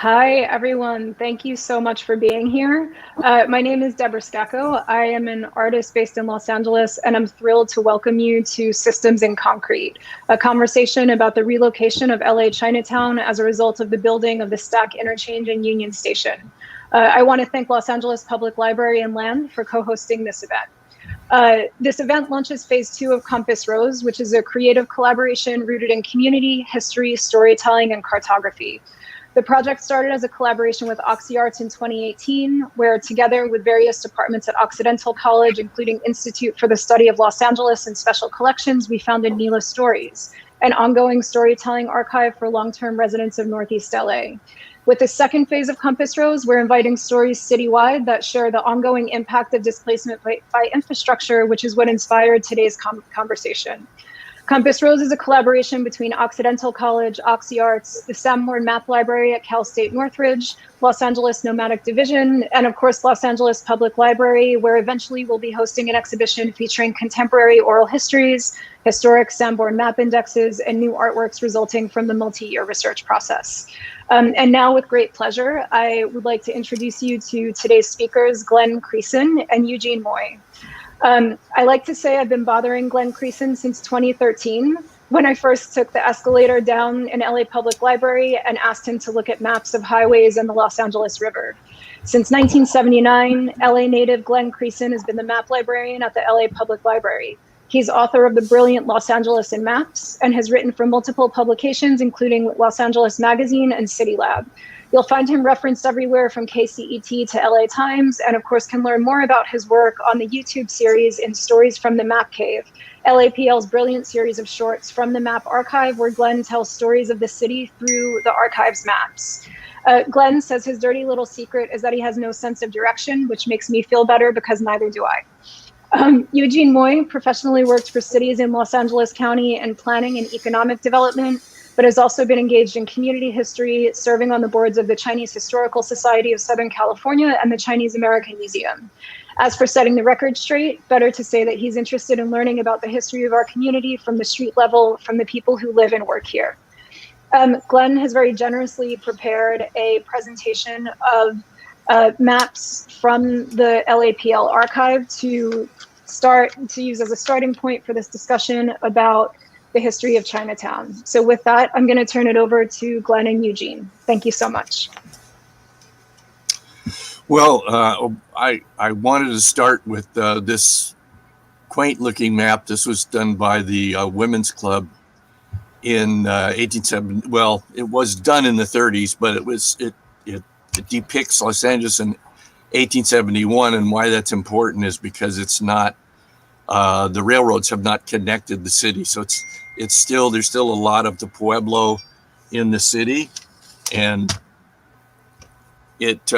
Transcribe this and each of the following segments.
Hi, everyone. Thank you so much for being here. My name is Deborah Scacco. I am an artist based in Los Angeles, and I'm thrilled to welcome you to Systems in Concrete, a conversation about the relocation of LA Chinatown as a result of the building of the Stack Interchange in Union Station. I want to thank Los Angeles Public Library and Land for co-hosting this event. This event launches phase 2 of Compass Rose, which is a creative collaboration rooted in community, history, storytelling, and cartography. The project started as a collaboration with OxyArts in 2018, where together with various departments at Occidental College, including Institute for the Study of Los Angeles and Special Collections, we founded Nila Stories, an ongoing storytelling archive for long-term residents of Northeast LA. With the second phase of Compass Rose, we're inviting stories citywide that share the ongoing impact of displacement by infrastructure, which is what inspired today's conversation. Compass Rose is a collaboration between Occidental College, OxyArts, the Sanborn Map Library at Cal State Northridge, Los Angeles Nomadic Division, and of course, Los Angeles Public Library, where eventually we'll be hosting an exhibition featuring contemporary oral histories, historic Sanborn map indexes, and new artworks resulting from the multi-year research process. And now with great pleasure, I would like to introduce you to today's speakers, Glenn Creason and Eugene Moy. I like to say I've been bothering Glenn Creason since 2013, when I first took the escalator down in LA Public Library and asked him to look at maps of highways and the Los Angeles River. Since 1979, LA native Glenn Creason has been the map librarian at the LA Public Library. He's author of the brilliant Los Angeles in Maps and has written for multiple publications, including Los Angeles Magazine and City Lab. You'll find him referenced everywhere from KCET to LA Times, and of course can learn more about his work on the YouTube series in Stories from the Map Cave, LAPL's brilliant series of shorts from the Map Archive, where Glenn tells stories of the city through the archive's maps. Glenn says his dirty little secret is that he has no sense of direction, which makes me feel better because neither do I. Eugene Moy professionally worked for cities in Los Angeles County in planning and economic development, but has also been engaged in community history, serving on the boards of the Chinese Historical Society of Southern California and the Chinese American Museum. As for setting the record straight, better to say that he's interested in learning about the history of our community from the street level, from the people who live and work here. Glenn has very generously prepared a presentation of maps from the LAPL archive to use as a starting point for this discussion about the history of Chinatown. So with that, I'm going to turn it over to Glenn and Eugene. Thank you so much. Well, I wanted to start with this quaint-looking map. This was done by the Women's Club in 1870. Well, it was done in the 30s, but it depicts Los Angeles in 1871, and why that's important is because it's not the railroads have not connected the city, so there's still a lot of the Pueblo in the city, and it's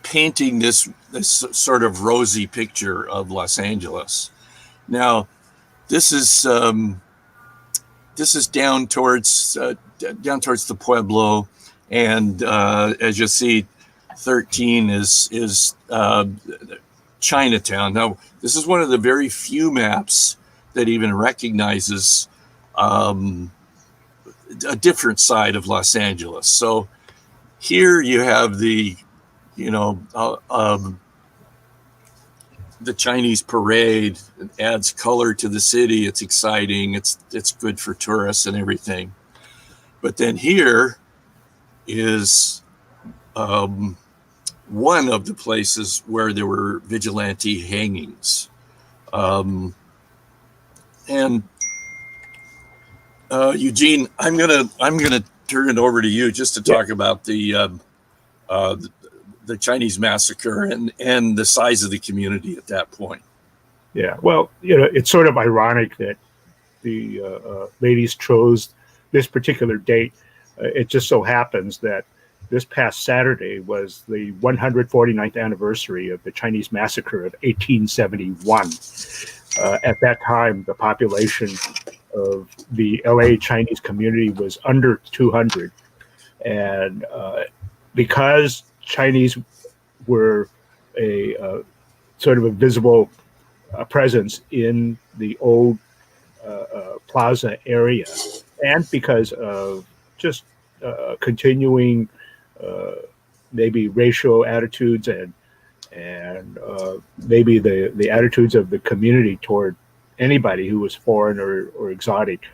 painting this sort of rosy picture of Los Angeles. Now, this is down towards the Pueblo, and as you see, 13 is Chinatown. Now, this is one of the very few maps that even recognizes a different side of Los Angeles. So here you have the Chinese parade. It adds color to the city. It's exciting. It's good for tourists and everything. But then here is one of the places where there were vigilante hangings. Eugene, I'm gonna turn it over to you just to talk about the Chinese massacre and the size of the community at that point. Yeah, well, it's sort of ironic that the ladies chose this particular date. It just so happens that this past Saturday was the 149th anniversary of the Chinese massacre of 1871. At that time, the population of the LA Chinese community was under 200. And because Chinese were a sort of a visible presence in the old plaza area, and because of just continuing maybe racial attitudes and maybe the attitudes of the community toward anybody who was foreign or exotic.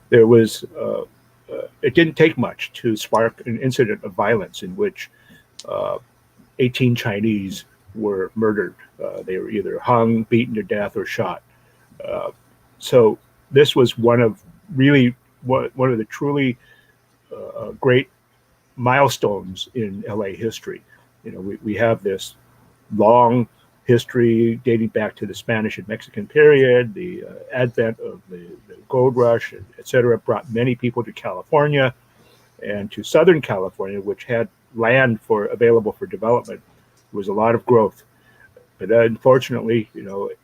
There was it didn't take much to spark an incident of violence in which 18 Chinese were murdered. They were either hung, beaten to death, or shot. So this was one of the truly great milestones in LA history. We have this long history dating back to the Spanish and Mexican period. The advent of the gold rush, et cetera, brought many people to California and to Southern California, which had land available for development. There was a lot of growth. But unfortunately,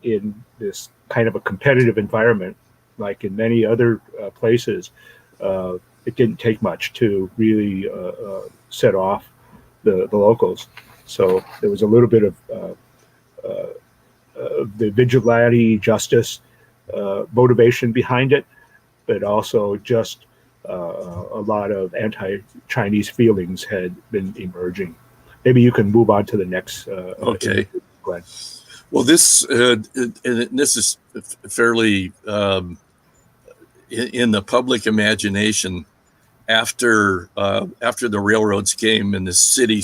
in this kind of a competitive environment, like in many other places, it didn't take much to really set off the locals. So there was a little bit of the vigilante justice motivation behind it, but also just a lot of anti-Chinese feelings had been emerging. Maybe you can move on to the next. Okay. Go ahead. Well, this is fairly in the public imagination after the railroads came and the city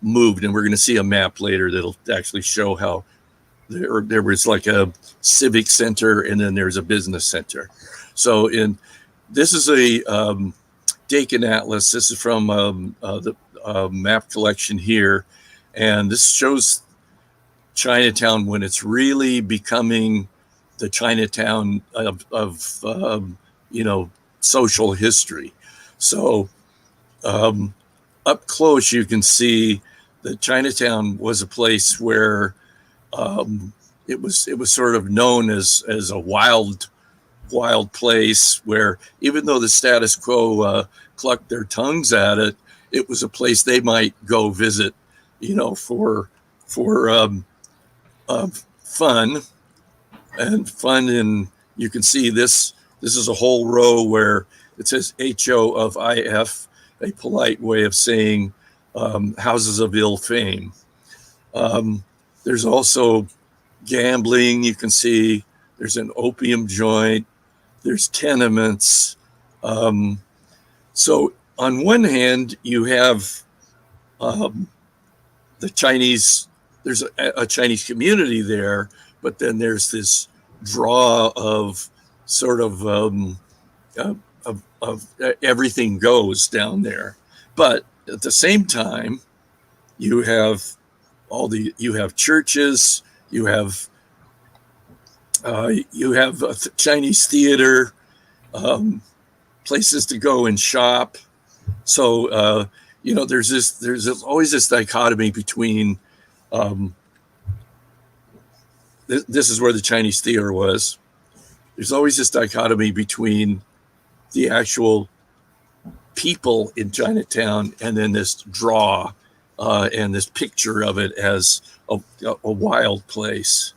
moved, and we're going to see a map later that'll actually show how there was like a civic center and then there's a business center. So this is a Dakin Atlas. This is from the map collection here, and this shows Chinatown when it's really becoming the Chinatown of social history. So up close, you can see that Chinatown was a place where it was sort of known as a wild place where, even though the status quo clucked their tongues at it, it was a place they might go visit, for fun. And you can see this is a whole row where it says HO of IF, a polite way of saying houses of ill fame. There's also gambling. You can see there's an opium joint, there's tenements. So on one hand, you have the Chinese, there's a Chinese community there, but then there's this draw of sort of everything goes down there. But at the same time, you have churches, you have a Chinese theater, places to go and shop. So there's always this dichotomy between this is where the Chinese theater was. There's always this dichotomy between the actual people in Chinatown and then this draw and this picture of it as a wild place.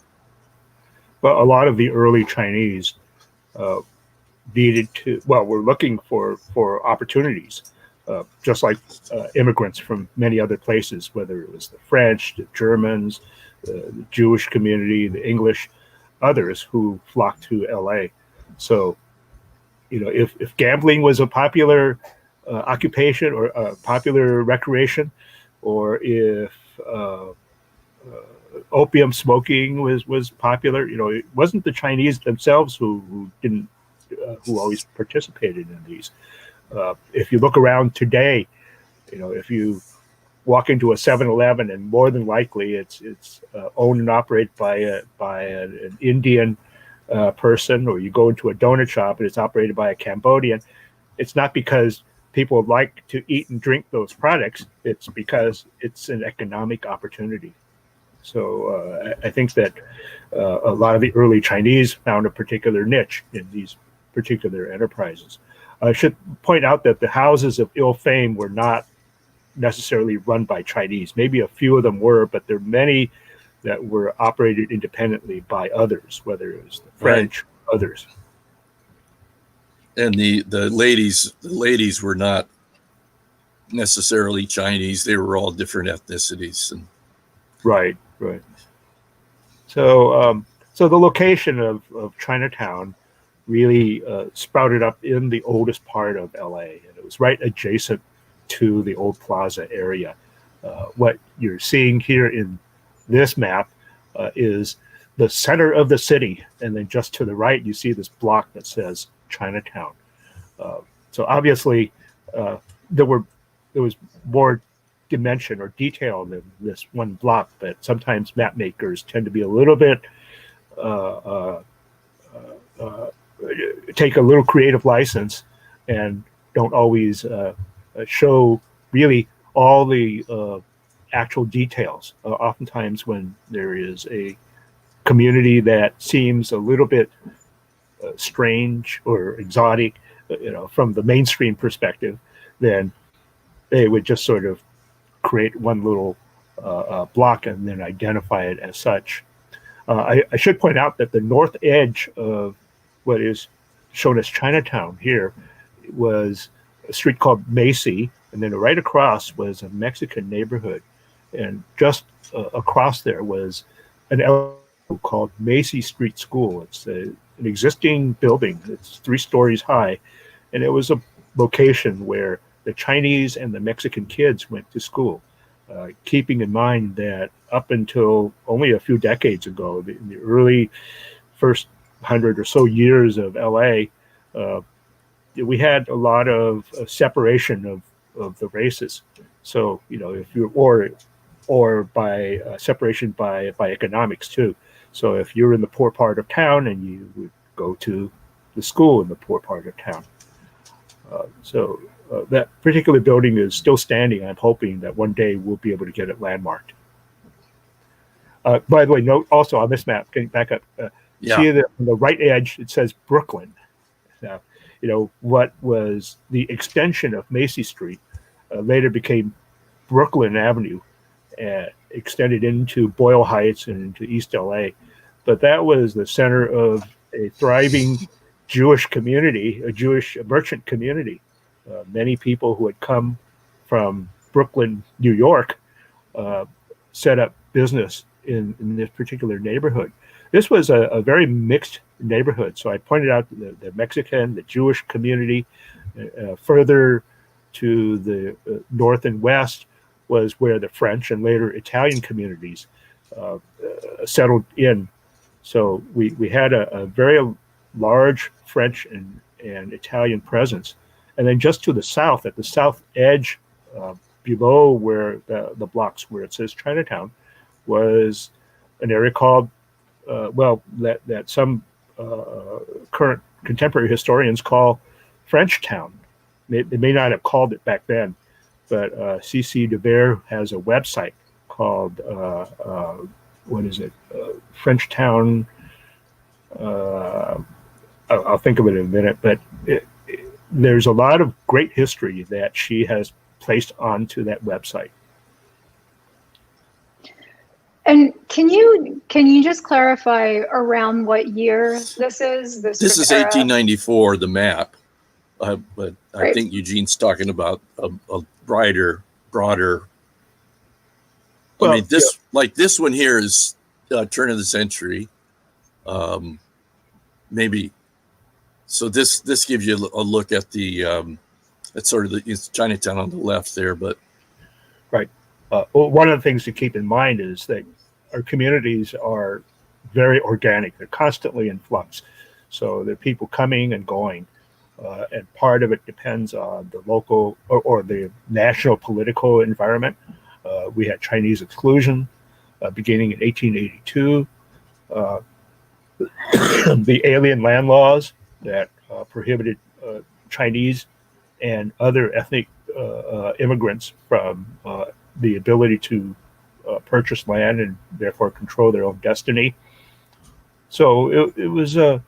Well, a lot of the early Chinese were looking for opportunities, just like immigrants from many other places, whether it was the French, the Germans, the Jewish community, the English, others who flocked to LA. So, if gambling was a popular occupation or a popular recreation, or if opium smoking was popular, it wasn't the Chinese themselves who always participated in these. If you look around today, if you walk into a 7-Eleven, and more than likely it's owned and operated by an Indian person, or you go into a donut shop and it's operated by a Cambodian, it's not because people like to eat and drink those products. It's because it's an economic opportunity. So I think that a lot of the early Chinese found a particular niche in these particular enterprises. I should point out that the houses of ill fame were not necessarily run by Chinese. Maybe a few of them were, but there are many that were operated independently by others, whether it was the French, or others. And the ladies were not necessarily Chinese. They were all different ethnicities. And Right. So, so the location of Chinatown really sprouted up in the oldest part of LA, and it was right adjacent to the old plaza area. What you're seeing here in this map is the center of the city, and then just to the right, you see this block that says Chinatown. So obviously, there was more dimension or detail than this one block, but sometimes map makers tend to be a little bit take a little creative license and don't always show really all the actual details. Oftentimes when there is a community that seems a little bit strange or exotic, from the mainstream perspective, then they would just sort of create one little block and then identify it as such. I should point out that the north edge of what is shown as Chinatown here was a street called Macy, and then right across was a Mexican neighborhood, and just across there was an elementary called Macy Street School. It's an existing building. It's 3 stories high, and it was a location where the Chinese and the Mexican kids went to school, keeping in mind that up until only a few decades ago, in the early first 100 or so years of LA, we had a lot of separation of the races. So, if you or by separation by economics too. So if you're in the poor part of town, and you would go to the school in the poor part of town. So that particular building is still standing. I'm hoping that one day we'll be able to get it landmarked. By the way, note also on this map, getting back up, see that on the right edge, it says Brooklyn. Now, what was the extension of Macy Street later became Brooklyn Avenue, extended into Boyle Heights and into East LA. But that was the center of a thriving Jewish community, a Jewish merchant community. Many people who had come from Brooklyn, New York, set up business in this particular neighborhood. This was a very mixed neighborhood. So I pointed out the Mexican, the Jewish community. Further to the north and west was where the French and later Italian communities settled in. So we had a very large French and Italian presence. And then just to the south, at the south edge, below where the blocks where it says Chinatown, was an area called, that some current contemporary historians call Frenchtown. They may not have called it back then, but C.C. DeVere has a website called, Frenchtown. I'll think of it in a minute, but there's a lot of great history that she has placed onto that website. And can you just clarify around what year this is? This is era? 1894, the map. But Right. I think Eugene's talking about a broader. Well, I mean, this one here is turn of the century, maybe. So this gives you a look at the at sort of it's Chinatown on the left there, but right. One of the things to keep in mind is that our communities are very organic. They're constantly in flux. So there are people coming and going. And part of it depends on the local or the national political environment. We had Chinese exclusion beginning in 1882. The alien land laws that prohibited Chinese and other ethnic immigrants from the ability to purchase land and therefore control their own destiny. So it was a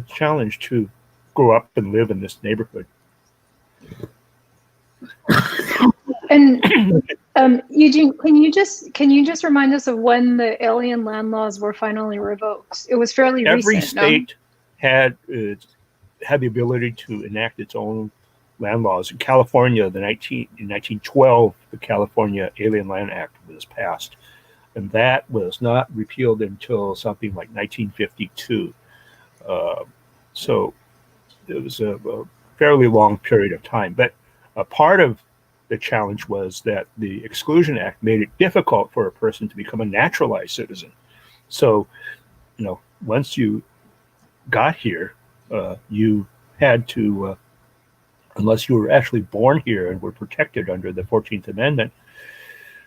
challenge to grow up and live in this neighborhood. And Eugene, can you just remind us of when the alien land laws were finally revoked? It was fairly Every recent. state had the ability to enact its own land laws. In California, in 1912, the California Alien Land Act was passed, and that was not repealed until something like 1952. So it was a fairly long period of time. But a part of the challenge was that the Exclusion Act made it difficult for a person to become a naturalized citizen. So, once you got here, you had to, unless you were actually born here and were protected under the 14th Amendment,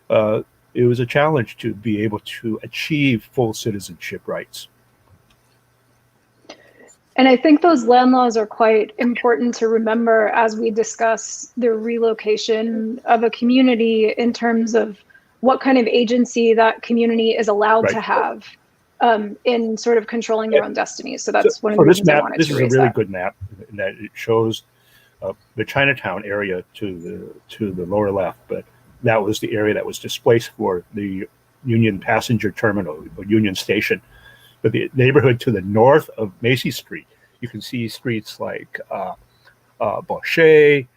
it was a challenge to be able to achieve full citizenship rights. And I think those land laws are quite important to remember as we discuss the relocation of a community in terms of what kind of agency that community is allowed to have in sort of controlling their own destiny. So that's one of the reasons I wanted to raise that. This is a really good map in that it shows the Chinatown area to the lower left, but that was the area that was displaced for the Union Passenger Terminal, or Union Station. But the neighborhood to the north of Macy Street, you can see streets like Boucher,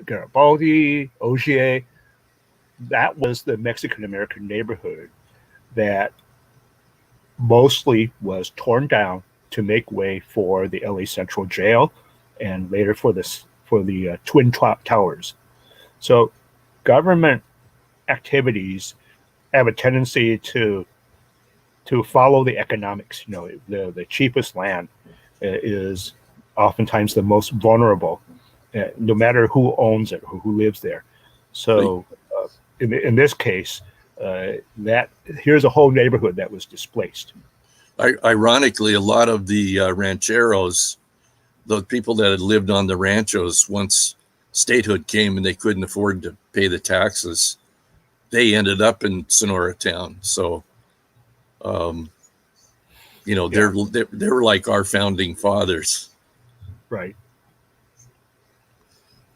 Garibaldi, Augier. That was the Mexican-American neighborhood that mostly was torn down to make way for the LA Central Jail and later for the Twin Towers. So government activities have a tendency to follow the economics. The cheapest land is oftentimes the most vulnerable, no matter who owns it or who lives there. So in this case, here's a whole neighborhood that was displaced. Ironically, a lot of the rancheros, those people that had lived on the ranchos once statehood came and they couldn't afford to pay the taxes, they ended up in Sonora Town. So they're like our founding fathers. Right.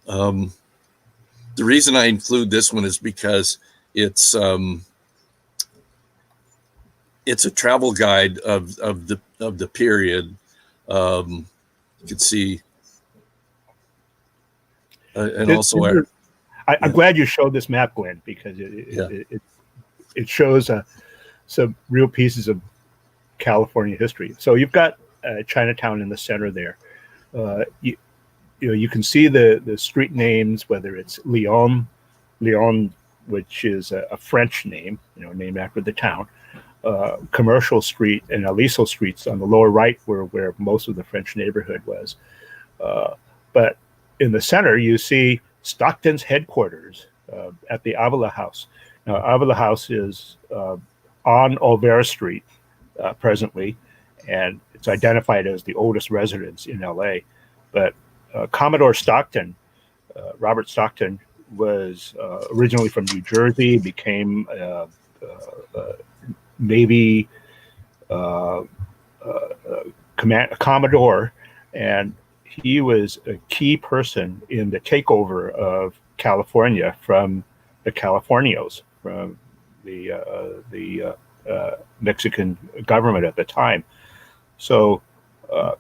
The reason I include this one is because it's a travel guide of the period. You can see, and also I'm glad you showed this map, Glenn, because it shows some real pieces of California history. So you've got Chinatown in the center there. You can see the street names, whether it's Leon, which is a French name, named after the town. Commercial Street and Aliso Streets on the lower right were where most of the French neighborhood was. But in the center, you see Stockton's headquarters at the Avila House. Now, Avila House is on Olvera Street presently, and it's identified as the oldest residence in LA. But Commodore Stockton, Robert Stockton, was originally from New Jersey, became Navy Commodore, and he was a key person in the takeover of California from the Californios, from the Mexican government at the time. So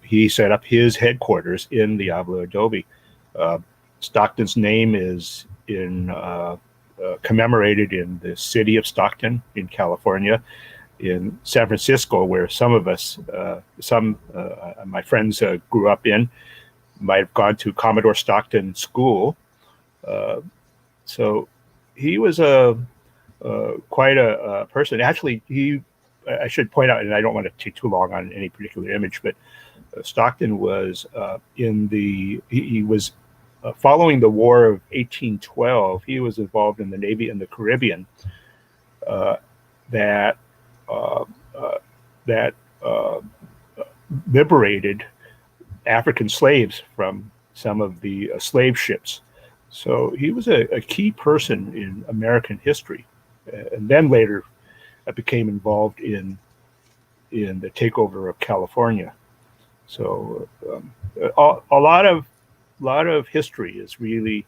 he set up his headquarters in the Avila Adobe. Stockton's name is commemorated in the city of Stockton in California. In San Francisco, where some of us, my friends grew up in, might have gone to Commodore Stockton School. So he was quite a person. Actually, I should point out, and I don't want to take too long on any particular image, but Stockton was he was following the War of 1812. He was involved in the Navy in the Caribbean that liberated African slaves from some of the slave ships. So he was a key person in American history, and then later became involved in the takeover of California. So a lot of history is really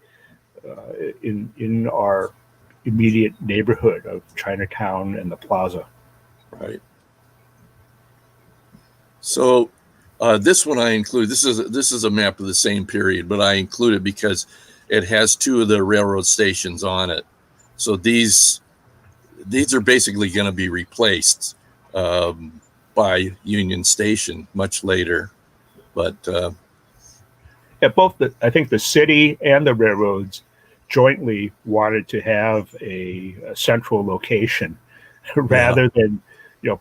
in our immediate neighborhood of Chinatown and the Plaza. Right. So This one I include. This is a map of the same period, but I include it because it has two of the railroad stations on it. So these are basically going to be replaced by Union Station much later. But I think the city and the railroads jointly wanted to have a central location rather than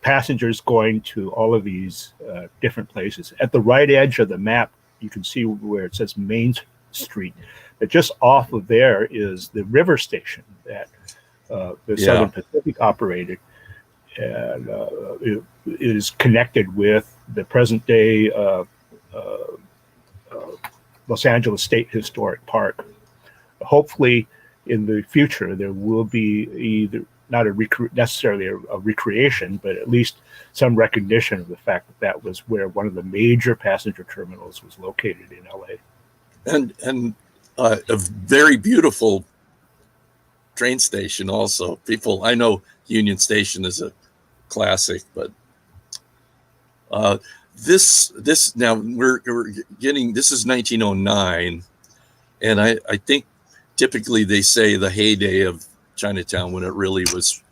passengers going to all of these different places. At the right edge of the map, you can see where it says Main Street. But just off of there is the river station that the Southern Pacific operated, and it is connected with the present day Los Angeles State Historic Park. Hopefully, in the future, there will be either not necessarily a recreation, but at least some recognition of the fact that that was where one of the major passenger terminals was located in LA. And a very beautiful train station also. I know Union Station is a classic, but this now we're getting, this is 1909, and I think typically they say the heyday of Chinatown, when it really was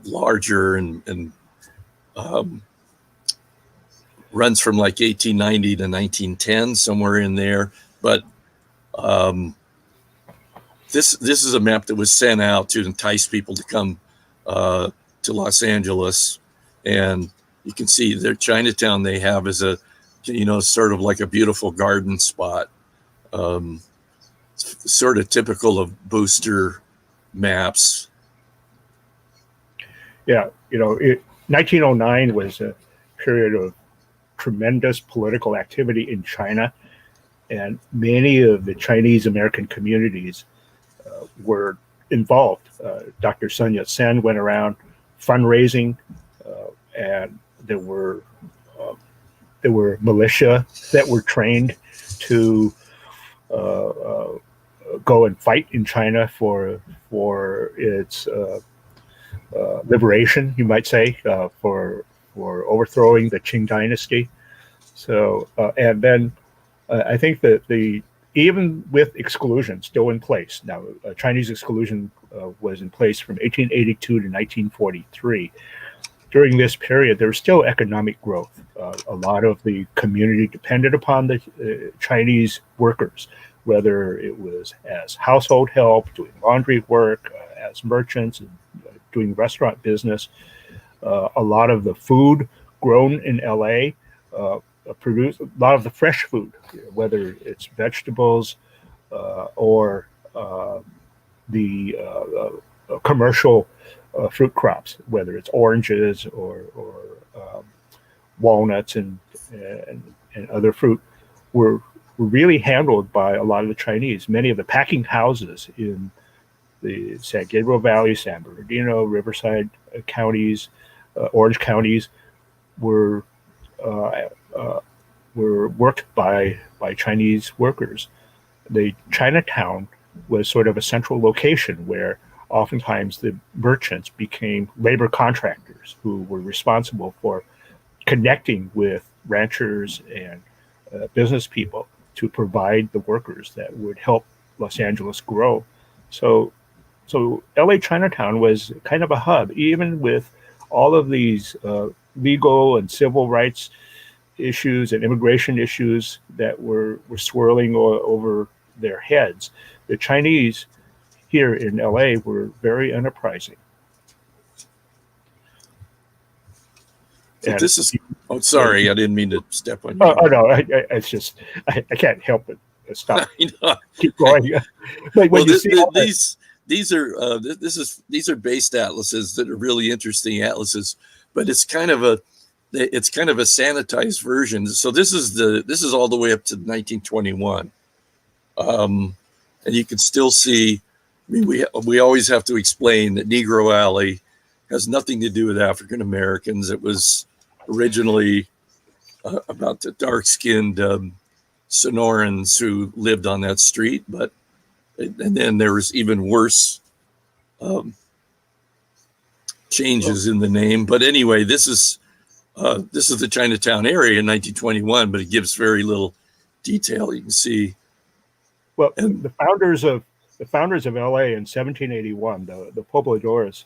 larger and runs from like 1890 to 1910, somewhere in there. But this is a map that was sent out to entice people to come to Los Angeles, and you can see their Chinatown they have is a sort of like a beautiful garden spot. Sort of typical of booster maps. Yeah, 1909 was a period of tremendous political activity in China, and many of the Chinese American communities were involved. Dr. Sun Yat-sen went around fundraising, and there were militia that were trained to go and fight in China for its liberation, you might say, for overthrowing the Qing dynasty. So, and then I think that even with exclusion still in place, now Chinese exclusion was in place from 1882 to 1943. During this period, there was still economic growth. A lot of the community depended upon the Chinese workers, whether it was as household help, doing laundry work, as merchants, and doing restaurant business. A lot of the food grown in LA produced a lot of the fresh food, whether it's vegetables or the commercial fruit crops, whether it's oranges or walnuts and other fruit, were really handled by a lot of the Chinese. Many of the packing houses in the San Gabriel Valley, San Bernardino, Riverside counties, Orange counties were worked by Chinese workers. The Chinatown was sort of a central location where oftentimes the merchants became labor contractors who were responsible for connecting with ranchers and business people to provide the workers that would help Los Angeles grow. So LA Chinatown was kind of a hub, even with all of these legal and civil rights issues and immigration issues that were swirling over their heads. The Chinese here in LA were very enterprising. So this is, sorry, I didn't mean to step on you. Oh no, it's just, I can't help it. Stop. Keep going. Like when these are based atlases that are really interesting atlases, but it's kind of a sanitized version. So this is all the way up to 1921, and you can still see. I mean, we always have to explain that Negro Alley has nothing to do with African Americans. It was originally about the dark-skinned Sonorans who lived on that street, and then there was even worse changes in the name. But anyway, this is This is the Chinatown area in 1921, but it gives very little detail. You can see. Well, the founders of LA in 1781, the pobladores,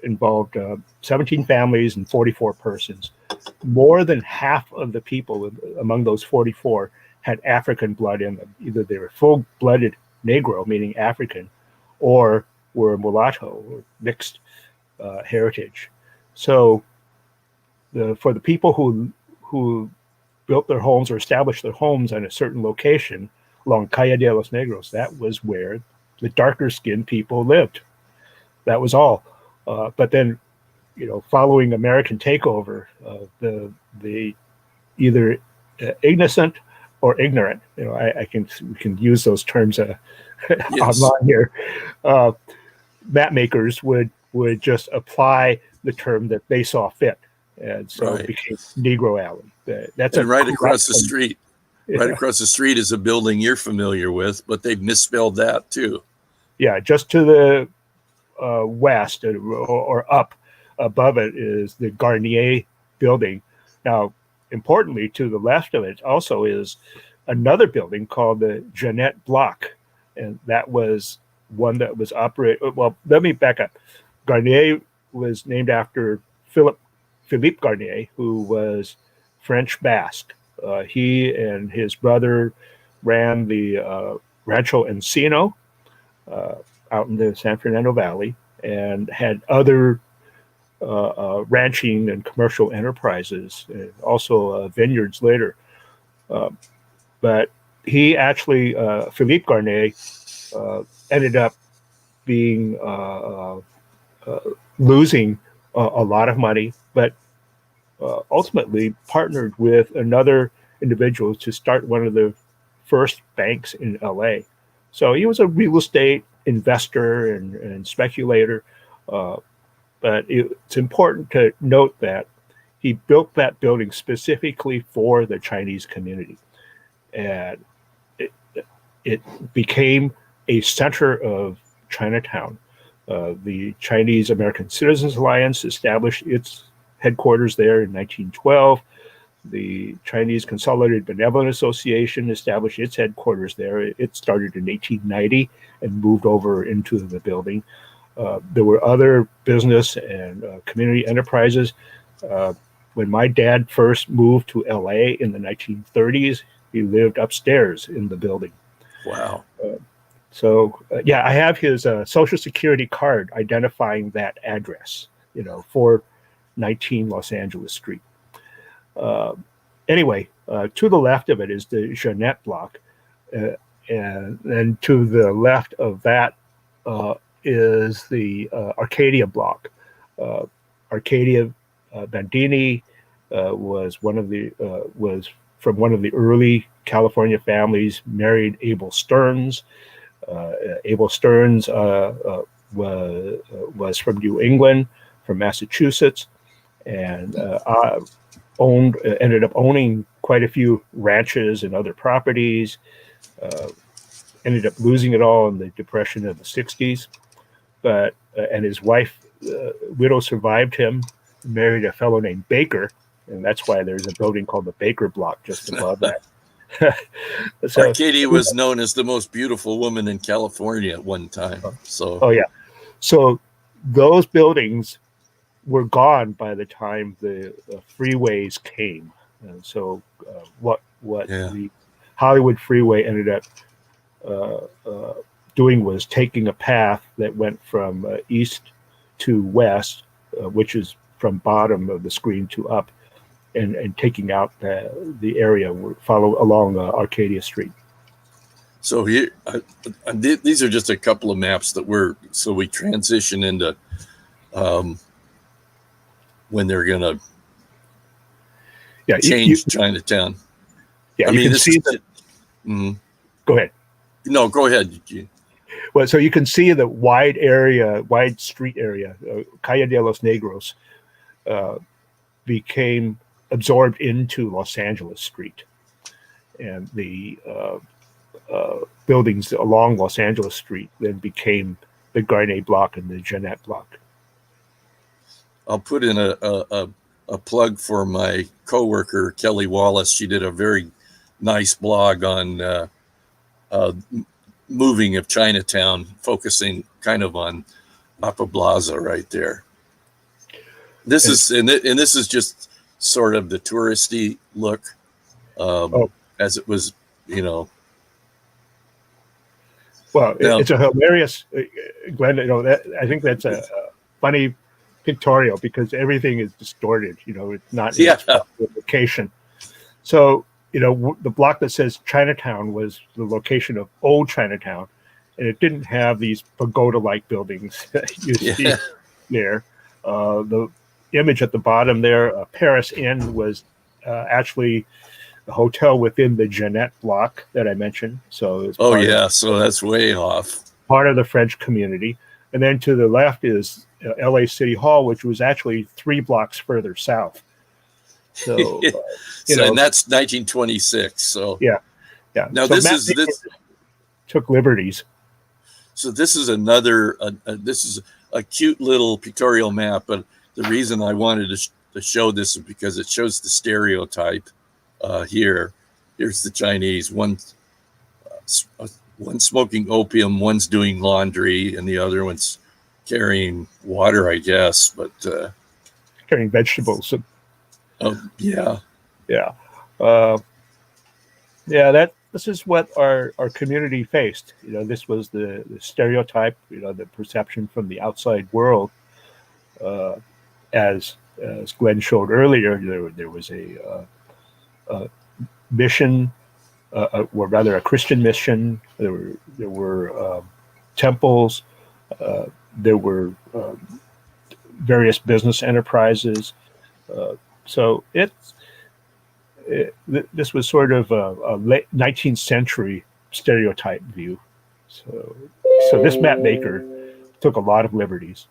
involved 17 families and 44 persons. More than half of the people among those 44 had African blood in them. Either they were full-blooded Negro, meaning African, or were mulatto, or mixed heritage. So for the people who built their homes or established their homes on a certain location along Calle de los Negros, that was where the darker-skinned people lived. That was all. But then, following American takeover, the either innocent or ignorant, we can use those terms Yes. online here. Map makers would just apply the term that they saw fit, and so Right. it became Negro Alley. That's And right across the correct- street. Yeah. Right across the street is a building you're familiar with, but they've misspelled that too. Yeah, just to the west or up above it is the Garnier building. Now, importantly, to the left of it also is another building called the Jeannette Block, and that was one that was operated. Well, let me back up. Garnier was named after Philippe Garnier, who was French Basque. He and his brother ran the Rancho Encino out in the San Fernando Valley, and had other ranching and commercial enterprises, and also vineyards later. But he actually, Philippe Garnier, ended up being losing a lot of money, but ultimately partnered with another individual to start one of the first banks in LA. So he was a real estate investor and speculator. But it's important to note that he built that building specifically for the Chinese community. And it became a center of Chinatown. The Chinese American Citizens Alliance established its headquarters there in 1912. The Chinese Consolidated Benevolent Association established its headquarters there. It started in 1890 and moved over into the building. There were other business and community enterprises. When my dad first moved to LA in the 1930s, he lived upstairs in the building. Wow. I have his Social Security card identifying that address, 419 Los Angeles Street. Anyway, to the left of it is the Jeannette Block, and then to the left of that is the Arcadia Block. Arcadia Bandini was from one of the early California families. Married Abel Stearns. Abel Stearns was from New England, from Massachusetts, and ended up owning quite a few ranches and other properties. Ended up losing it all in the Depression of the 60s. But and his wife, widow, survived him, married a fellow named Baker, and that's why there's a building called the Baker Block just above that. So, Arcadia was known as the most beautiful woman in California at one time. Oh yeah. So those buildings were gone by the time the freeways came, and so what the Hollywood Freeway ended up doing was taking a path that went from east to west, which is from bottom of the screen to up, and taking out the area follow along Arcadia Street. So here, these are just a couple of maps that we transition into when they're going to change Chinatown. Yeah, you can see that. Go ahead. No, go ahead. Well, so you can see the wide street area, Calle de los Negros, became absorbed into Los Angeles Street, and the buildings along Los Angeles Street then became the Garnier Block and the Jeannette Block. I'll put in a a plug for my coworker, Kelly Wallace. She did a very nice blog on moving of Chinatown, focusing kind of on Upper Plaza right there. This is and this is just sort of the touristy look, as it was, you know. Well, Now, it's a hilarious, Glenn. You know, that I think that's a funny pictorial because everything is distorted. You know, it's not in its proper location. So, you know, the block that says Chinatown was the location of old Chinatown, and it didn't have these pagoda-like buildings that you see there. The image at the bottom there, Paris Inn, was actually the hotel within the Jeannette block that I mentioned. So it's so that's way off. Part of the French community. And then to the left is LA City Hall, which was actually 3 blocks further south. So, and that's 1926. So yeah. Now so this took liberties. So this is another. This is a cute little pictorial map, but the reason I wanted to show this is because it shows the stereotype. Here's the Chinese. One's smoking opium, one's doing laundry, and the other one's carrying water, I guess. But carrying vegetables. Yeah. This is what our community faced. You know, this was the stereotype. You know, the perception from the outside world. As Glenn showed earlier, there was a mission, or rather a Christian mission. There were temples. There were various business enterprises. So this was sort of a late 19th century stereotype view. So this map maker took a lot of liberties.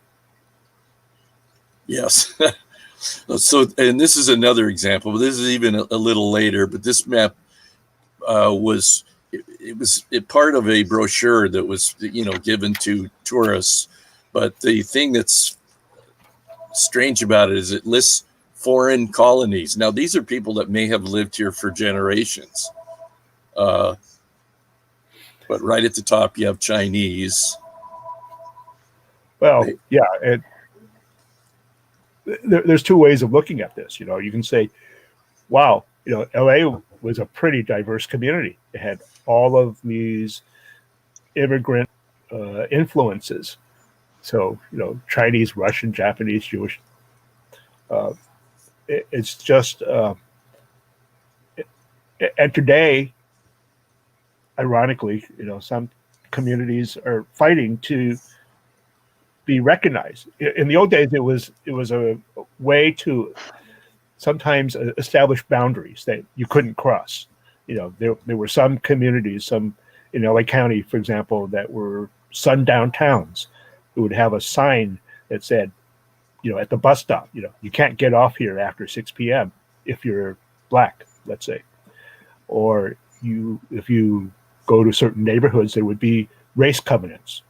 Yes. So, and this is another example. This is even a little later, but this map was part of a brochure that was, you know, given to tourists. But the thing that's strange about it is it lists foreign colonies. Now, these are people that may have lived here for generations. But right at the top, you have Chinese. Well, yeah. There's 2 ways of looking at this. You know, you can say, wow, you know, LA was a pretty diverse community. It had all of these immigrant influences. So, you know, Chinese, Russian, Japanese, Jewish. It's just, and today, ironically, you know, some communities are fighting to be recognized. In the old days, it was a way to sometimes establish boundaries that you couldn't cross. You know, there were some communities, some in LA County, for example, that were sundown towns who would have a sign that said, you know, at the bus stop, you know, you can't get off here after 6 p.m. if you're black, let's say. Or if you go to certain neighborhoods, there would be race covenants.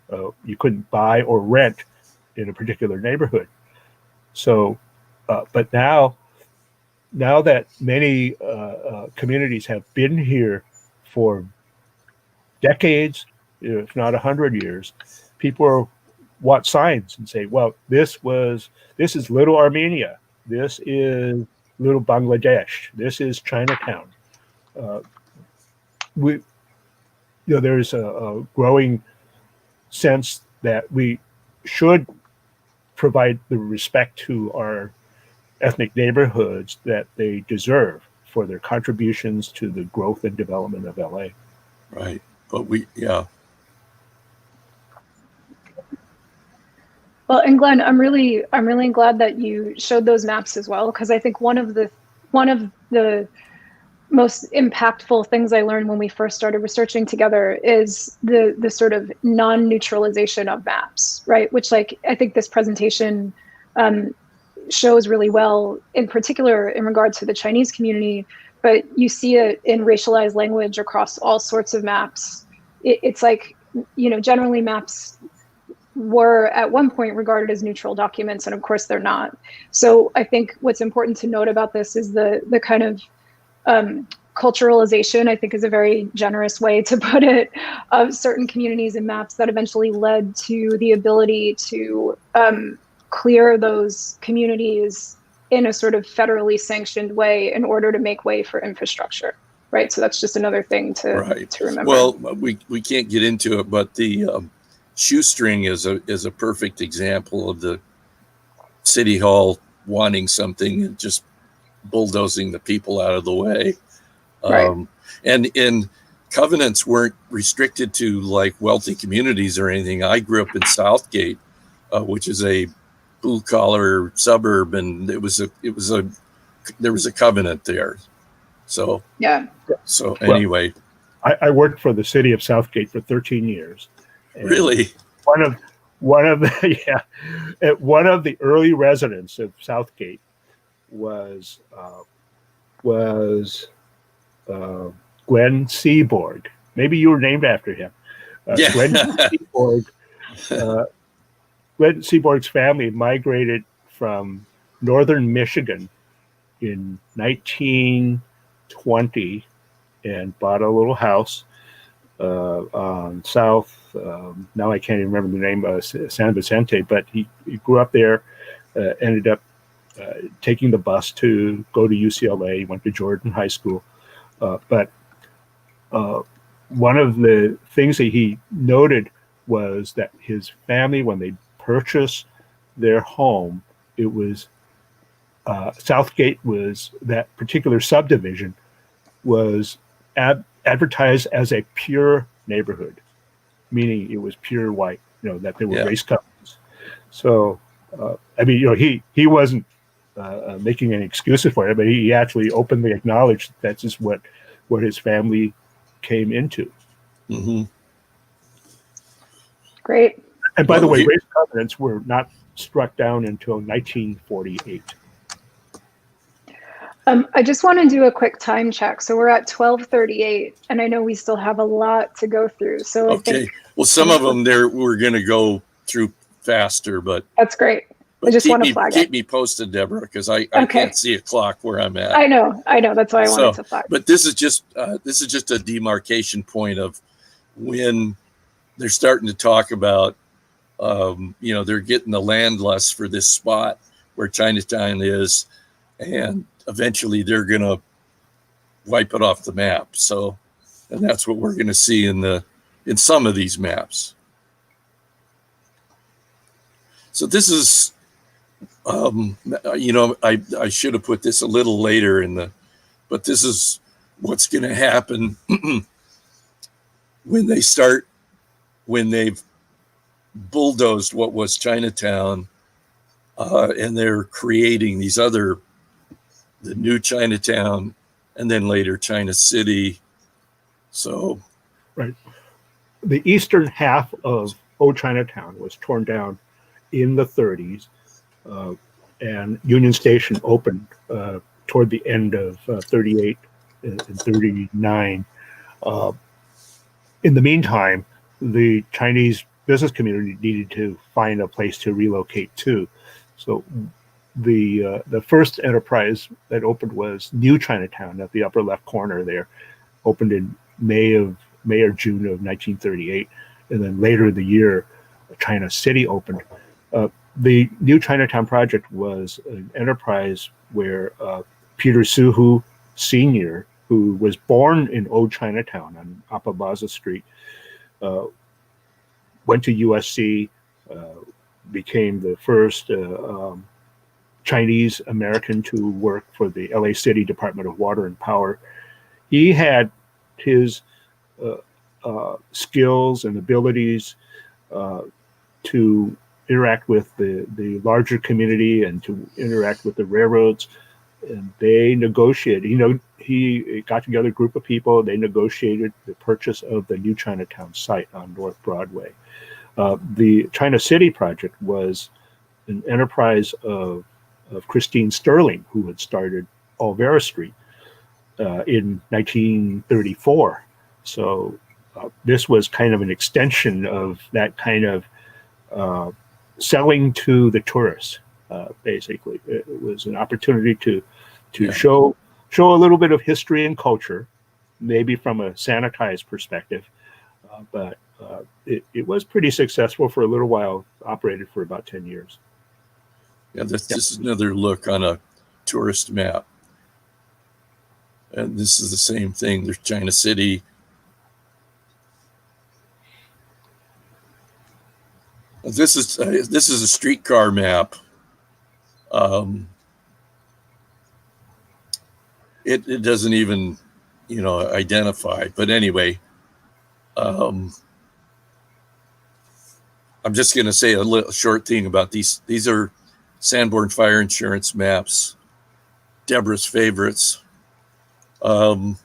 You couldn't buy or rent in a particular neighborhood. So, but now that many communities have been here for decades, if not 100 years, people want signs and say, well, this is Little Armenia, this is Little Bangladesh, this is Chinatown. There's a growing sense that we should provide the respect to our ethnic neighborhoods that they deserve for their contributions to the growth and development of LA. Right. But Well, and Glenn, I'm really glad that you showed those maps as well, because I think one of the most impactful things I learned when we first started researching together is the sort of non-neutralization of maps, right? Which, like, I think this presentation shows really well, in particular in regard to the Chinese community, but you see it in racialized language across all sorts of maps. It's like, you know, generally maps were at one point regarded as neutral documents, and of course they're not. So I think what's important to note about this is the kind of culturalization, I think is a very generous way to put it, of certain communities and maps that eventually led to the ability to clear those communities in a sort of federally sanctioned way in order to make way for infrastructure, right? So that's just another thing to remember. Well, we can't get into it, but the shoestring is a perfect example of the city hall wanting something and just bulldozing the people out of the way. Right. And covenants weren't restricted to like wealthy communities or anything. I grew up in Southgate, which is a blue collar suburb, and there was a covenant there. So yeah. So anyway, I worked for the city of Southgate for 13 years. Really? One of the early residents of Southgate was Glenn Seaborg. Maybe you were named after him. Yeah. Glenn Seaborg. Glenn Seaborg's family migrated from northern Michigan in 1920 and bought a little house on South. Now I can't even remember the name, San Vicente, but he grew up there, ended up taking the bus to go to UCLA. He went to Jordan High School. But one of the things that he noted was that his family, when they purchased their home, it was Southgate was, that particular subdivision was advertised as a pure neighborhood, meaning it was pure white, that there were race couples. So, I mean, he wasn't making any excuses for it, but he actually openly acknowledged that's just what his family came into. Mm-hmm. Great. And by the way, race covenants were not struck down until 1948. I just want to do a quick time check. So we're at 12:38, and I know we still have a lot to go through. So I think, well, some of them we're going to go through faster, but that's great. I just want to flag it. Keep me posted, Deborah, because I can't see a clock where I'm at. I know. That's why I wanted to flag. But this is just a demarcation point of when they're starting to talk about, they're getting the land lust for this spot where Chinatown is, and eventually they're going to wipe it off the map. So, and that's what we're going to see in some of these maps. So this is, I should have put this a little later but this is what's going to happen when they've bulldozed what was Chinatown, and they're creating the new Chinatown, and then later China City. So, right. The eastern half of Old Chinatown was torn down in the 30s, and Union Station opened toward the end of 38 and 39. In the meantime, the Chinese business community needed to find a place to relocate to. So the first enterprise that opened was New Chinatown at the upper left corner there, opened in May or June of 1938, and then later in the year, China City opened. The New Chinatown project was an enterprise where Peter Suhu Sr., who was born in Old Chinatown on Upper Baza Street, went to USC, became the first Chinese American to work for the LA City Department of Water and Power. He had his skills and abilities to interact with the larger community and to interact with the railroads. And they negotiated, he got together a group of people, they negotiated the purchase of the New Chinatown site on North Broadway. The China City project was an enterprise of Christine Sterling, who had started Olvera Street in 1934. So this was kind of an extension of that kind of uh, selling to the tourists. Basically, it was an opportunity to Yeah. show a little bit of history and culture, maybe from a sanitized perspective. But it was pretty successful for a little while. Operated for about 10 years. Yeah, that's just another look on a tourist map. And this is the same thing. There's China City. This is a streetcar map. It doesn't even, identify. But anyway, I'm just going to say a little short thing about these. These are Sanborn Fire Insurance maps. Deborah's favorites. They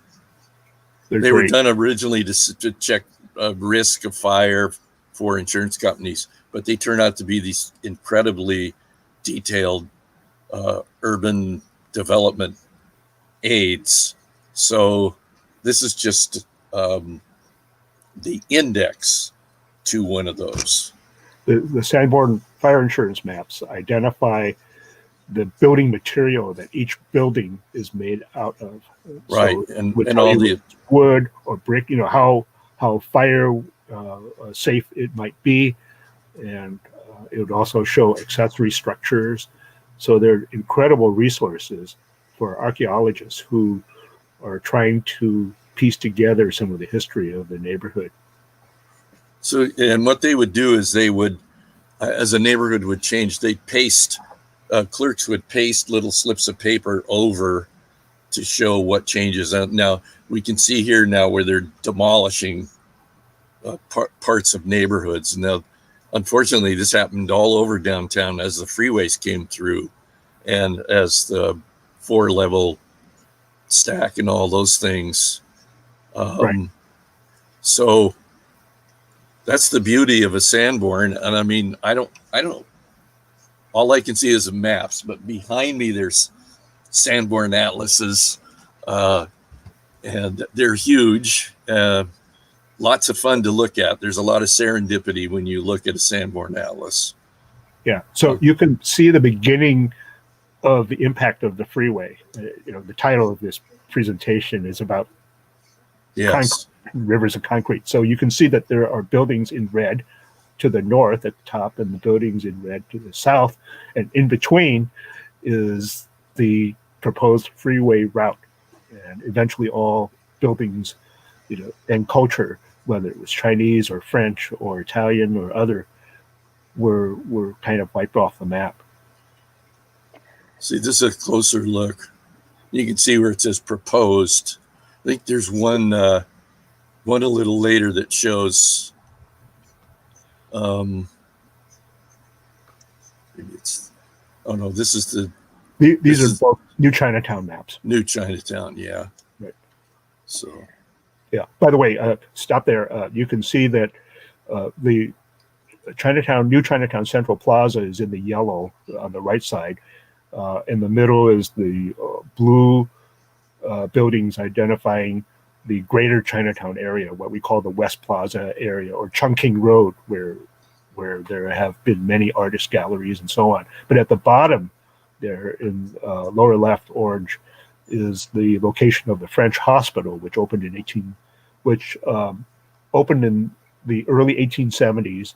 were done originally to check risk of fire for insurance companies, but they turn out to be these incredibly detailed urban development aids. So this is just the index to one of those. The Sanborn Fire Insurance maps identify the building material that each building is made out of. Right, so and all the wood or brick. How fire safe it might be, and it would also show accessory structures. So they're incredible resources for archaeologists who are trying to piece together some of the history of the neighborhood. So, and what they would do is they would, as a neighborhood would change, they'd paste, clerks would paste little slips of paper over to show what changes. Now, we can see here now where they're demolishing parts of neighborhoods. Now, unfortunately, this happened all over downtown as the freeways came through and as the 4-level stack and all those things. Right. So that's the beauty of a Sanborn. And I mean, I don't, all I can see is the maps, but behind me, there's Sanborn atlases, and they're huge. Lots of fun to look at. There's a lot of serendipity when you look at a Sanborn atlas. Yeah. So you can see the beginning of the impact of the freeway. The title of this presentation is about rivers of concrete. So you can see that there are buildings in red to the north at the top and the buildings in red to the south. And in between is the proposed freeway route. And eventually all buildings, and culture, whether it was Chinese or French or Italian or other, were kind of wiped off the map. See, this is a closer look. You can see where it says proposed. I think there's one a little later that shows. Maybe it's. Oh no, this is the. These are both New Chinatown maps. New Chinatown, yeah. Right. So. Yeah. By the way, stop there. You can see that the New Chinatown Central Plaza is in the yellow on the right side. In the middle is the blue buildings identifying the greater Chinatown area, what we call the West Plaza area, or Chungking Road, where there have been many artist galleries and so on. But at the bottom there in lower left orange is the location of the French Hospital, which opened in the early 1870s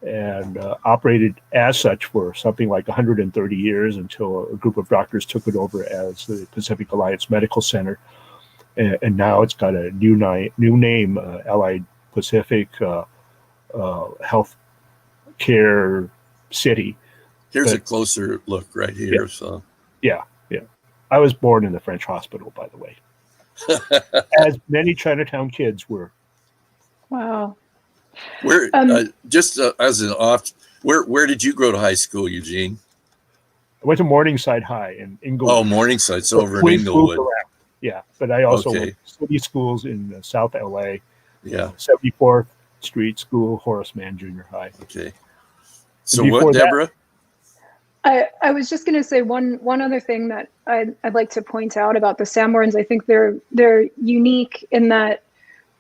and operated as such for something like 130 years until a group of doctors took it over as the Pacific Alliance Medical Center. And now it's got a new name, Allied Pacific Health Care City. Here's a closer look right here. Yeah. So yeah. I was born in the French Hospital, by the way, as many Chinatown kids were. Wow. Where just as an off, where did you go to high school, Eugene? I went to Morningside High in Inglewood. Oh, Morningside, so over in Inglewood. Yeah, but I also went to city schools in South LA. Yeah. 74th Street School, Horace Mann Junior High. Okay. So what, Deborah? I was just going to say one other thing that I'd like to point out about the Sanborns. I think they're unique in that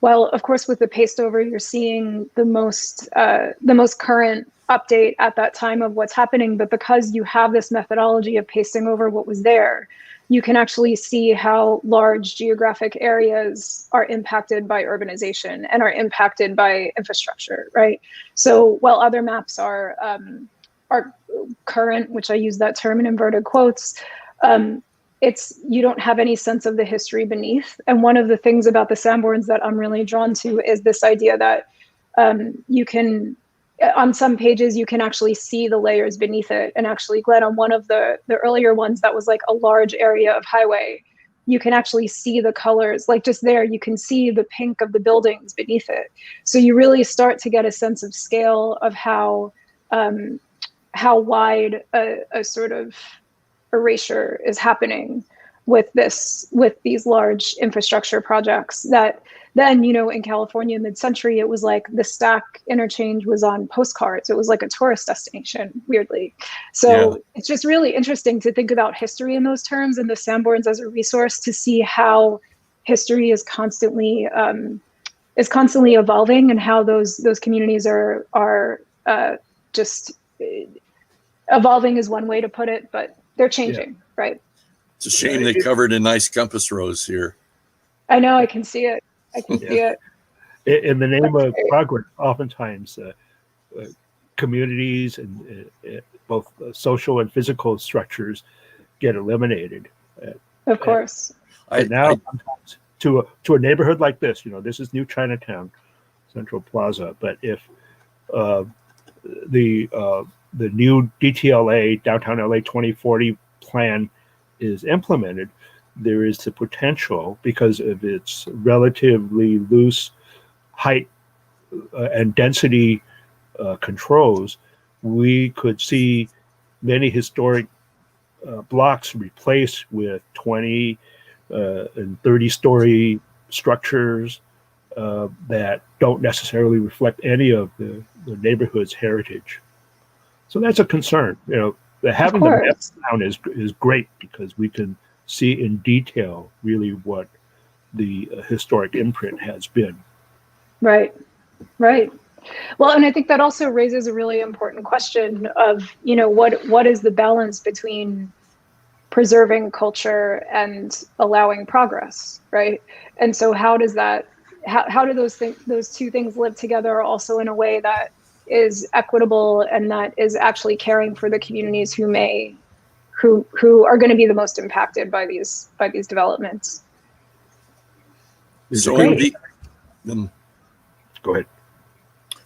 Well, of course, with the paste over, you're seeing the most current update at that time of what's happening. But because you have this methodology of pasting over what was there, you can actually see how large geographic areas are impacted by urbanization and are impacted by infrastructure, right? So while other maps are current, which I use that term in inverted quotes, you don't have any sense of the history beneath. And one of the things about the Sanborns that I'm really drawn to is this idea that you can, on some pages, you can actually see the layers beneath it. And actually, Glenn, on one of the earlier ones that was like a large area of highway, you can actually see the colors, like just there, you can see the pink of the buildings beneath it. So you really start to get a sense of scale of how wide a sort of erasure is happening with these large infrastructure projects that then, in California mid-century, it was like the Stack interchange was on postcards. It was like a tourist destination, weirdly. So It's just really interesting to think about history in those terms and the Sanborns as a resource to see how history is constantly evolving and how those communities are just evolving is one way to put it, but they're changing, right? It's a shame they covered a nice compass rose here. I know, I can see it. I can see it. In the name of progress, oftentimes communities and both social and physical structures get eliminated. Of course. Now, to a neighborhood like this, this is New Chinatown, Central Plaza. But if the new DTLA, Downtown LA 2040 plan is implemented, there is the potential, because of its relatively loose height and density controls, we could see many historic blocks replaced with 20 and 30-story structures that don't necessarily reflect any of the neighborhood's heritage. So that's a concern. Having the maps down is great because we can see in detail really what the historic imprint has been. Right. Well, and I think that also raises a really important question of, what is the balance between preserving culture and allowing progress, right? And so how do those two things live together also in a way that is equitable and that is actually caring for the communities who are going to be the most impacted by these developments? So go ahead.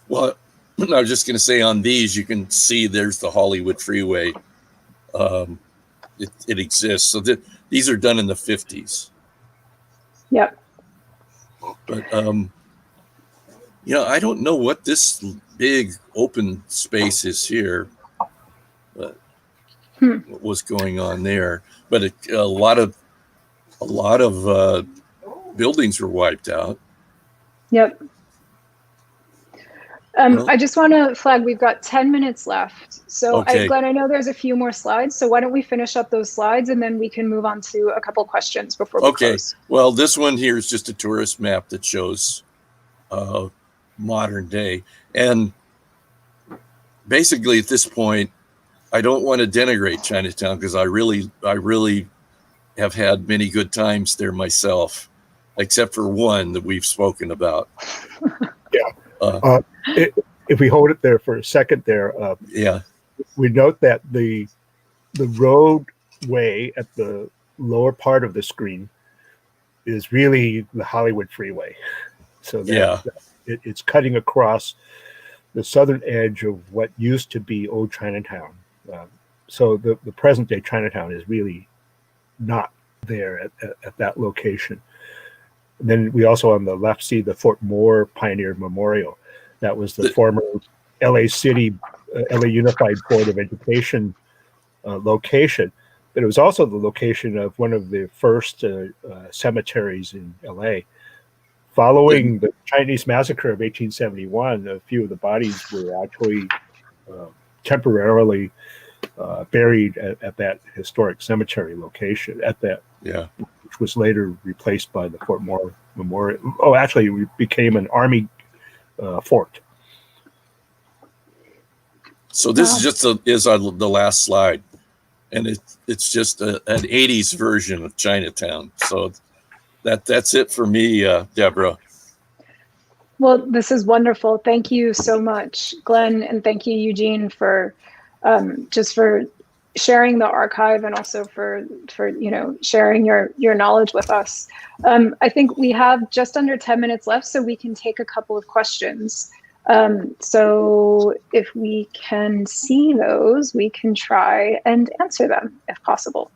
Well, I was just going to say on these, you can see there's the Hollywood freeway. It exists. So these are done in the 50s. Yep. But, I don't know what this big open space is here. But what was going on there? But a lot of buildings were wiped out. Yep. I just want to flag, we've got 10 minutes left. So okay. Glenn, I know there's a few more slides. So why don't we finish up those slides and then we can move on to a couple questions before we close. Well, this one here is just a tourist map that shows modern day. And basically at this point, I don't want to denigrate Chinatown because I really have had many good times there myself, except for one that we've spoken about. If we hold it there for a second there, we note that the roadway at the lower part of the screen is really the Hollywood freeway. So it's cutting across the southern edge of what used to be old Chinatown. So the present day Chinatown is really not there at that location. And then we also on the left see the Fort Moore Pioneer Memorial. That was the former LA City, LA Unified Board of Education location. But it was also the location of one of the first cemeteries in LA. Following the Chinese massacre of 1871, a few of the bodies were actually temporarily buried at that historic cemetery location which was later replaced by the Fort Moore Memorial. Oh, actually, it became an Army fort. So this is just the last slide, and it's just an 80s version of Chinatown. So that's it for me, Deborah. Well, this is wonderful. Thank you so much, Glenn, and thank you, Eugene, for just for sharing the archive and also for sharing your knowledge with us. I think we have just under 10 minutes left, so we can take a couple of questions. So if we can see those, we can try and answer them if possible.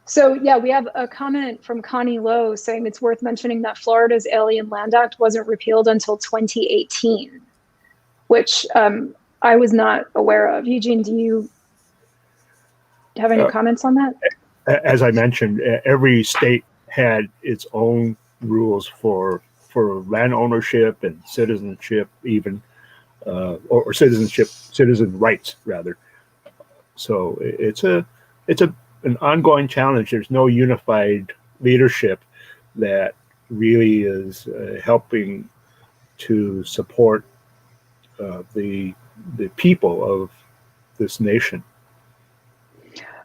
So yeah, we have a comment from Connie Lowe saying it's worth mentioning that Florida's Alien Land Act wasn't repealed until 2018, which I was not aware of. Eugene, do you have any comments on that? As I mentioned, every state had its own rules for land ownership and citizenship, even or citizen rights rather. So it's an ongoing challenge. There's no unified leadership that really is helping to support the people of this nation.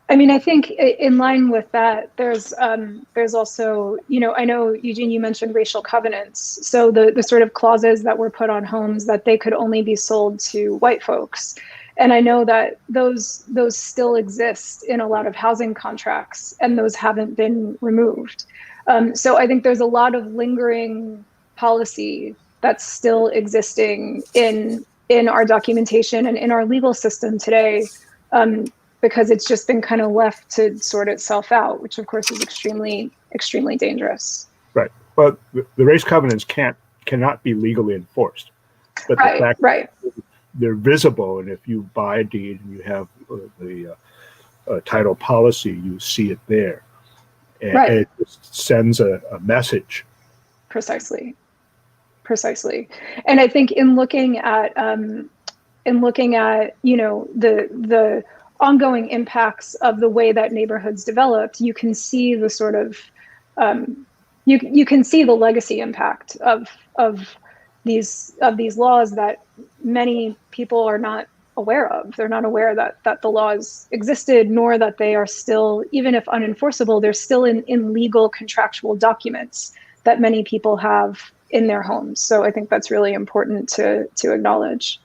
I mean, I think in line with that, there's also, I know, Eugene, you mentioned racial covenants. So the sort of clauses that were put on homes that they could only be sold to white folks. And I know that those still exist in a lot of housing contracts, and those haven't been removed. So I think there's a lot of lingering policy that's still existing in our documentation and in our legal system today, because it's just been kind of left to sort itself out, which of course is extremely, extremely dangerous. Right. But the race covenants cannot be legally enforced. But the fact they're visible, and if you buy a deed and you have the title policy, you see it there, and it just sends a message. Precisely, and I think in looking at the ongoing impacts of the way that neighborhoods developed, you can see the sort of you can see the legacy impact of these laws that many people are not aware of. They're not aware that the laws existed, nor that they are still, even if unenforceable, they're still in legal contractual documents that many people have in their homes. So I think that's really important to acknowledge.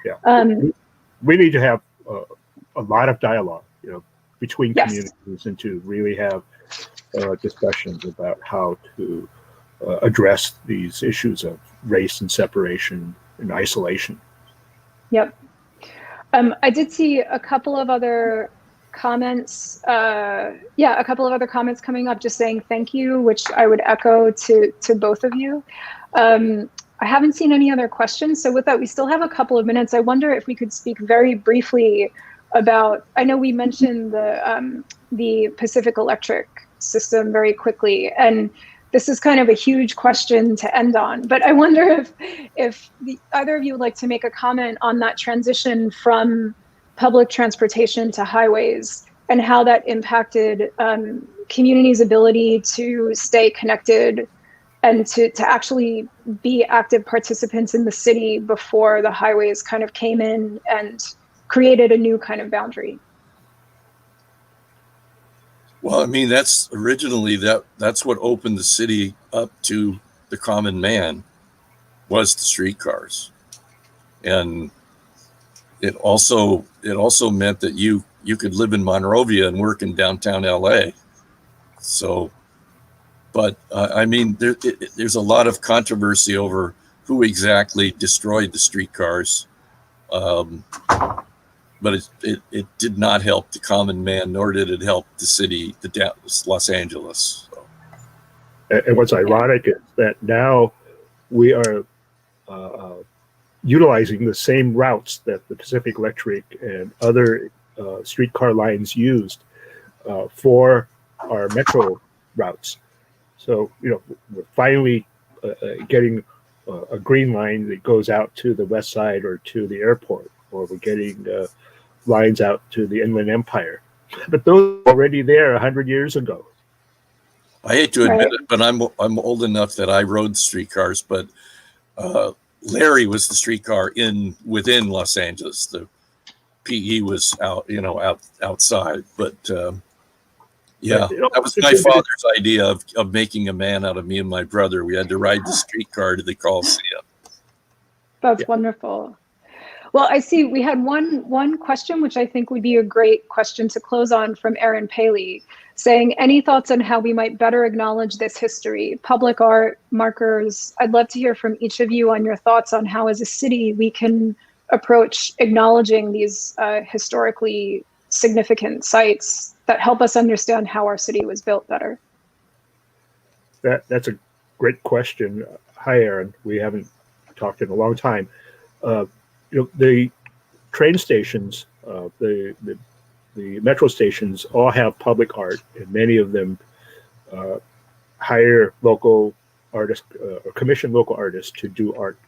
Yeah, we need to have a lot of dialogue, between communities, and to really have discussions about how to address these issues of race and separation and isolation. Yep. I did see a couple of other comments. A couple of other comments coming up just saying thank you, which I would echo to both of you. I haven't seen any other questions. So with that, we still have a couple of minutes. I wonder if we could speak very briefly about, I know we mentioned the Pacific Electric system very quickly, and this is kind of a huge question to end on, but I wonder if either of you would like to make a comment on that transition from public transportation to highways and how that impacted communities' ability to stay connected and to actually be active participants in the city before the highways kind of came in and created a new kind of boundary. Well, I mean, that's originally that's what opened the city up to the common man, was the streetcars. And it also meant that you could live in Monrovia and work in downtown LA. So, but I mean, there's a lot of controversy over who exactly destroyed the streetcars. But it did not help the common man, nor did it help the city, Los Angeles. So. And what's ironic is that now we are utilizing the same routes that the Pacific Electric and other streetcar lines used for our metro routes. So, we're finally getting a green line that goes out to the west side or to the airport. or we're getting lines out to the Inland Empire. But those were already there 100 years ago. I hate to admit Right. it, but I'm old enough that I rode streetcars, but Larry was the streetcar within Los Angeles. The PE was outside, but yeah, But, you know, that was my father's idea of making a man out of me and my brother. We had to ride the streetcar to the Coliseum. That's wonderful. Well, I see we had one question, which I think would be a great question to close on, from Aaron Paley, saying, any thoughts on how we might better acknowledge this history, public art, markers? I'd love to hear from each of you on your thoughts on how, as a city, we can approach acknowledging these historically significant sites that help us understand how our city was built better. That's a great question. Hi, Aaron. We haven't talked in a long time. The train stations, the metro stations all have public art, and many of them hire local artists or commission local artists to do art.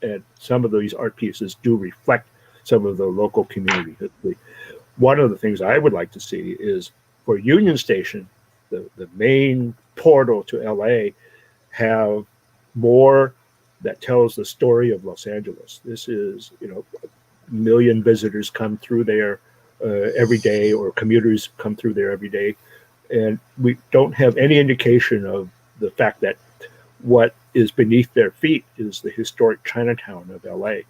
And some of these art pieces do reflect some of the local community history. One of the things I would like to see is for Union Station, the main portal to LA, have more that tells the story of Los Angeles. This is, a million visitors come through there every day, or commuters come through there every day. And we don't have any indication of the fact that what is beneath their feet is the historic Chinatown of LA,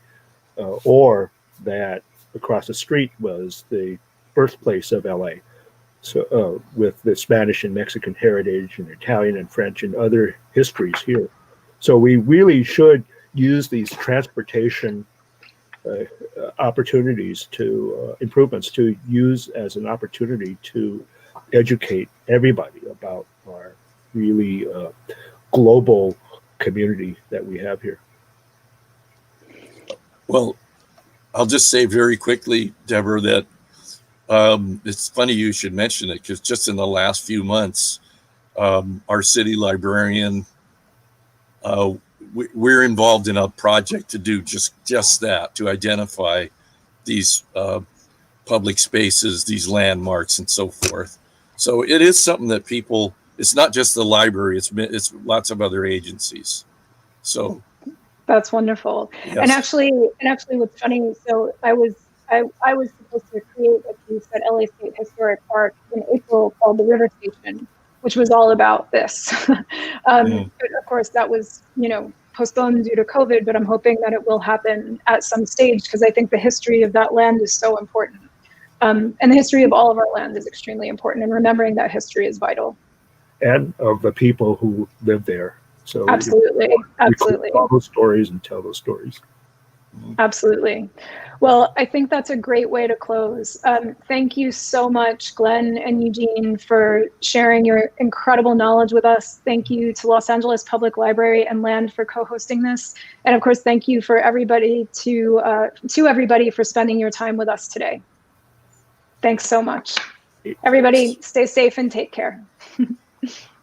or that across the street was the birthplace of LA. So with the Spanish and Mexican heritage and Italian and French and other histories here. So we really should use these transportation opportunities to improvements to use as an opportunity to educate everybody about our really global community that we have here. Well, I'll just say very quickly, Deborah, that it's funny you should mention it, because just in the last few months, our city librarian, we're involved in a project to do just that, to identify these public spaces, these landmarks, and so forth. So it is something that people, it's not just the library, it's lots of other agencies. So that's wonderful. Yes. And actually what's funny, so I was supposed to create a piece at LA State Historic Park in April called The River Station, which was all about this. But of course that was, postponed due to COVID, but I'm hoping that it will happen at some stage, because I think the history of that land is so important. And the history of all of our land is extremely important, and remembering that history is vital. And of the people who live there. So absolutely. All those stories and tell those stories. Absolutely. Well, I think that's a great way to close. Thank you so much, Glenn and Eugene, for sharing your incredible knowledge with us. Thank you to Los Angeles Public Library and Land for co-hosting this. And of course, thank you for everybody to everybody for spending your time with us today. Thanks so much. Everybody, stay safe and take care.